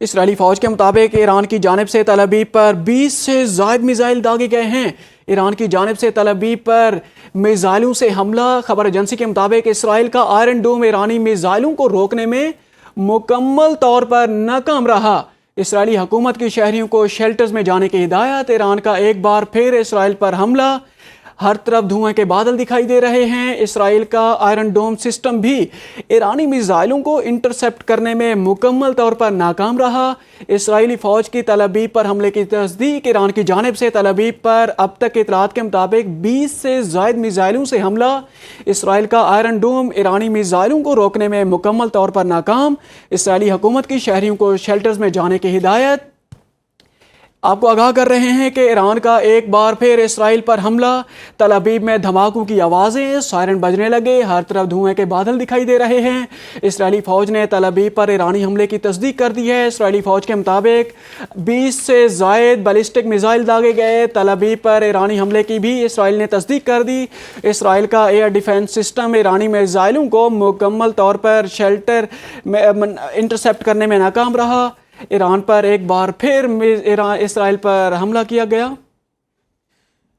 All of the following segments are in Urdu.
اسرائیلی فوج کے مطابق ایران کی جانب سے تل ابیب پر 20 سے زائد میزائل داغے گئے ہیں۔ ایران کی جانب سے تل ابیب پر میزائلوں سے حملہ۔ خبر ایجنسی کے مطابق اسرائیل کا آئرن ڈوم ایرانی میزائلوں کو روکنے میں مکمل طور پر ناکام رہا۔ اسرائیلی حکومت کی شہریوں کو شیلٹرز میں جانے کی ہدایت۔ ایران کا ایک بار پھر اسرائیل پر حملہ۔ ہر طرف دھوئیں کے بادل دکھائی دے رہے ہیں۔ اسرائیل کا آئرن ڈوم سسٹم بھی ایرانی میزائلوں کو انٹرسپٹ کرنے میں مکمل طور پر ناکام رہا۔ اسرائیلی فوج کی تل ابیب پر حملے کی تصدیق۔ ایران کی جانب سے تل ابیب پر اب تک اطلاعات کے مطابق 20 سے زائد میزائلوں سے حملہ۔ اسرائیل کا آئرن ڈوم ایرانی میزائلوں کو روکنے میں مکمل طور پر ناکام۔ اسرائیلی حکومت کی شہریوں کو شیلٹرز میں جانے کی ہدایت۔ آپ کو آگاہ کر رہے ہیں کہ ایران کا ایک بار پھر اسرائیل پر حملہ۔ تل ابیب میں دھماکوں کی آوازیں، سائرن بجنے لگے، ہر طرف دھوئیں کے بادل دکھائی دے رہے ہیں۔ اسرائیلی فوج نے تل ابیب پر ایرانی حملے کی تصدیق کر دی ہے۔ اسرائیلی فوج کے مطابق 20 سے زائد بیلسٹک میزائل داغے گئے۔ تل ابیب پر ایرانی حملے کی بھی اسرائیل نے تصدیق کر دی۔ اسرائیل کا ایئر ڈیفنس سسٹم ایرانی میزائلوں کو مکمل طور پر شیلٹر میں انٹرسپٹ کرنے میں ناکام رہا۔ ایران پر ایک بار پھر اسرائیل پر حملہ کیا گیا۔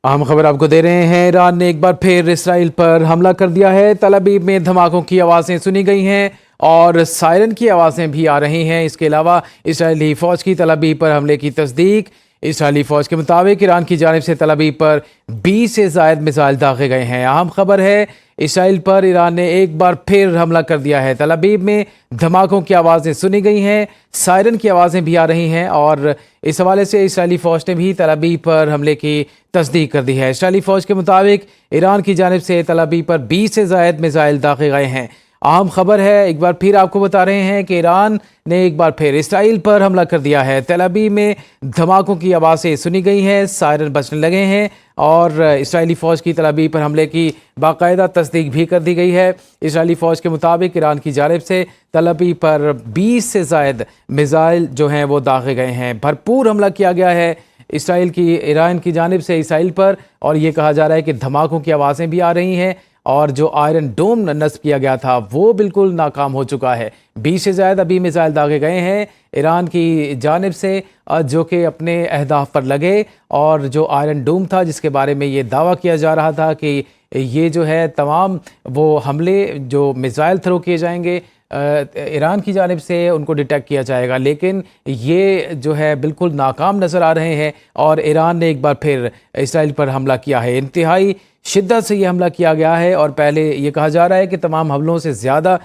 اہم خبر آپ کو دے رہے ہیں، ایران نے ایک بار پھر اسرائیل پر حملہ کر دیا ہے۔ تل ابیب میں دھماکوں کی آوازیں سنی گئی ہیں اور سائرن کی آوازیں بھی آ رہی ہیں۔ اس کے علاوہ اسرائیلی فوج کی تل ابیب پر حملے کی تصدیق۔ اسرائیلی فوج کے مطابق ایران کی جانب سے تل ابیب پر 20 سے زائد میزائل داغے گئے ہیں۔ اہم خبر ہے، اسرائیل پر ایران نے ایک بار پھر حملہ کر دیا ہے۔ تل ابیب میں دھماکوں کی آوازیں سنی گئی ہیں، سائرن کی آوازیں بھی آ رہی ہیں اور اس حوالے سے اسرائیلی فوج نے بھی تل ابیب پر حملے کی تصدیق کر دی ہے۔ اسرائیلی فوج کے مطابق ایران کی جانب سے تل ابیب پر 20 سے زائد میزائل داغے گئے ہیں۔ اہم خبر ہے، ایک بار پھر آپ کو بتا رہے ہیں کہ ایران نے ایک بار پھر اسرائیل پر حملہ کر دیا ہے۔ تل ابیب میں دھماکوں کی آوازیں سنی گئی ہیں، سائرن بجنے لگے ہیں اور اسرائیلی فوج کی تل ابیب پر حملے کی باقاعدہ تصدیق بھی کر دی گئی ہے۔ اسرائیلی فوج کے مطابق ایران کی جانب سے تل ابیب پر 20 سے زائد میزائل جو ہیں وہ داغے گئے ہیں۔ بھرپور حملہ کیا گیا ہے ایران کی جانب سے اسرائیل پر، اور یہ کہا جا رہا ہے کہ دھماکوں کی آوازیں بھی آ رہی ہیں اور جو آئرن ڈوم نصب کیا گیا تھا وہ بالکل ناکام ہو چکا ہے۔ 20 سے زائد ابھی میزائل داغے گئے ہیں ایران کی جانب سے، جو کہ اپنے اہداف پر لگے، اور جو آئرن ڈوم تھا جس کے بارے میں یہ دعویٰ کیا جا رہا تھا کہ یہ جو ہے تمام وہ حملے جو میزائل تھرو کیے جائیں گے ایران کی جانب سے ان کو ڈیٹیکٹ کیا جائے گا، لیکن یہ جو ہے بالکل ناکام نظر آ رہے ہیں اور ایران نے ایک بار پھر اسرائیل پر حملہ کیا ہے۔ انتہائی شدت سے یہ حملہ کیا گیا ہے اور پہلے یہ کہا جا رہا ہے کہ تمام حملوں سے زیادہ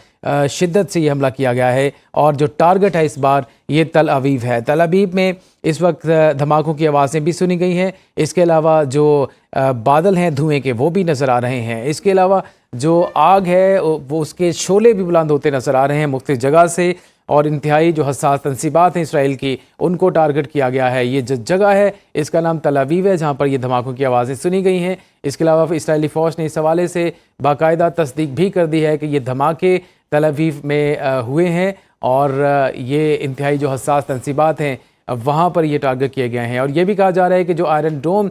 شدت سے یہ حملہ کیا گیا ہے اور جو ٹارگٹ ہے اس بار یہ تل ابیب ہے۔ تل ابیب میں اس وقت دھماکوں کی آوازیں بھی سنی گئی ہیں، اس کے علاوہ جو بادل ہیں دھوئیں کے وہ بھی نظر آ رہے ہیں، اس کے علاوہ جو آگ ہے وہ اس کے شعلے بھی بلند ہوتے نظر آ رہے ہیں مختلف جگہ سے، اور انتہائی جو حساس تنصیبات ہیں اسرائیل کی ان کو ٹارگٹ کیا گیا ہے۔ یہ جگہ ہے اس کا نام تل ابیب ہے جہاں پر یہ دھماکوں کی آوازیں سنی گئی ہیں۔ اس کے علاوہ اسرائیلی فوج نے اس حوالے سے باقاعدہ تصدیق بھی کر دی ہے کہ یہ دھماکے تل ابیب میں ہوئے ہیں اور یہ انتہائی جو حساس تنصیبات ہیں وہاں پر یہ ٹارگٹ کیے گئے ہیں، اور یہ بھی کہا جا رہا ہے کہ جو آئرن ڈوم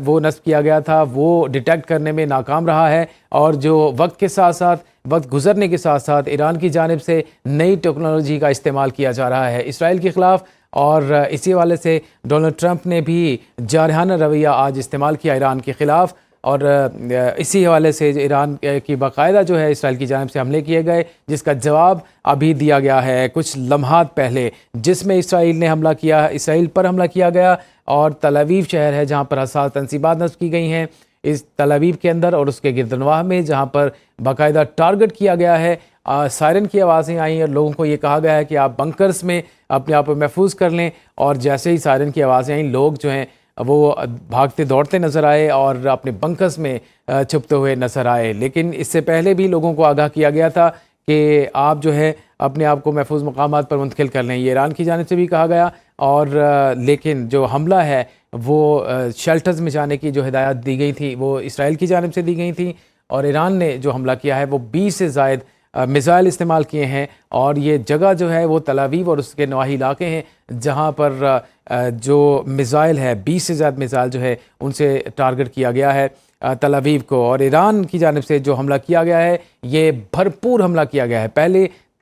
وہ نصب کیا گیا تھا وہ ڈیٹیکٹ کرنے میں ناکام رہا ہے، اور جو وقت گزرنے کے ساتھ ساتھ ایران کی جانب سے نئی ٹیکنالوجی کا استعمال کیا جا رہا ہے اسرائیل کے خلاف، اور اسی حوالے سے ڈونلڈ ٹرمپ نے بھی جارحانہ رویہ آج استعمال کیا ایران کے خلاف، اور اسی حوالے سے ایران کی باقاعدہ جو ہے اسرائیل کی جانب سے حملے کیے گئے جس کا جواب ابھی دیا گیا ہے کچھ لمحات پہلے، جس میں اسرائیل پر حملہ کیا گیا اور تل ابیب شہر ہے جہاں پر حساس تنصیبات نصب کی گئی ہیں اس تل ابیب کے اندر اور اس کے گردنواح میں، جہاں پر باقاعدہ ٹارگٹ کیا گیا ہے۔ سائرن کی آوازیں آئیں اور لوگوں کو یہ کہا گیا ہے کہ آپ بنکرز میں اپنے آپ کو محفوظ کر لیں، اور جیسے ہی سائرن کی آوازیں آئیں لوگ جو ہیں وہ بھاگتے دوڑتے نظر آئے اور اپنے بنکرز میں چھپتے ہوئے نظر آئے، لیکن اس سے پہلے بھی لوگوں کو آگاہ کیا گیا تھا کہ آپ جو ہے اپنے آپ کو محفوظ مقامات پر منتقل کر لیں، یہ ایران کی جانب سے بھی کہا گیا، اور لیکن جو حملہ ہے وہ شیلٹرز میں جانے کی جو ہدایت دی گئی تھی وہ اسرائیل کی جانب سے دی گئی تھی، اور ایران نے جو حملہ کیا ہے وہ 20 سے زائد میزائل استعمال کیے ہیں، اور یہ جگہ جو ہے وہ تل ابیب اور اس کے نواحی علاقے ہیں جہاں پر جو میزائل ہے 20 سے زیادہ میزائل جو ہے ان سے ٹارگٹ کیا گیا ہے تل ابیب کو، اور ایران کی جانب سے جو حملہ کیا گیا ہے یہ بھرپور حملہ کیا گیا ہے۔ پہلے